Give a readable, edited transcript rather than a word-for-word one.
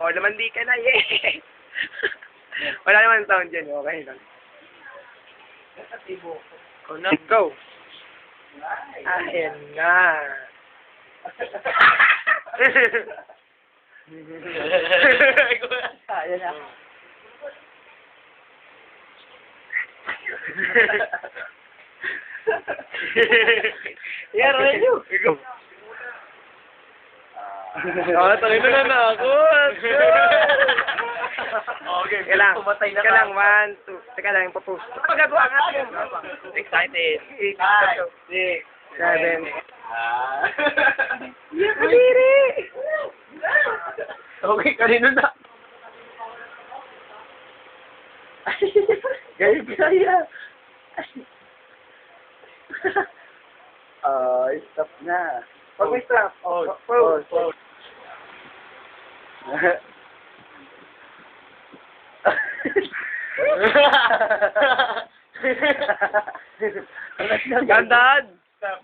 Oh, lamandi ka na, yeah! Wala naman sound dyan, okay lang. Go na. Go! Ayan nga. Ayan na. Yeah, roll you. Go. Tayo na ako. Okay, Tumatay na lang, 1, 2. Teka lang, papost. Pagagawa nga yun. Excited. 8, 7. Maliri! Okay, kanino na? Gaya. Stop na. Pag may stop. Pause. Gandaan! Stop.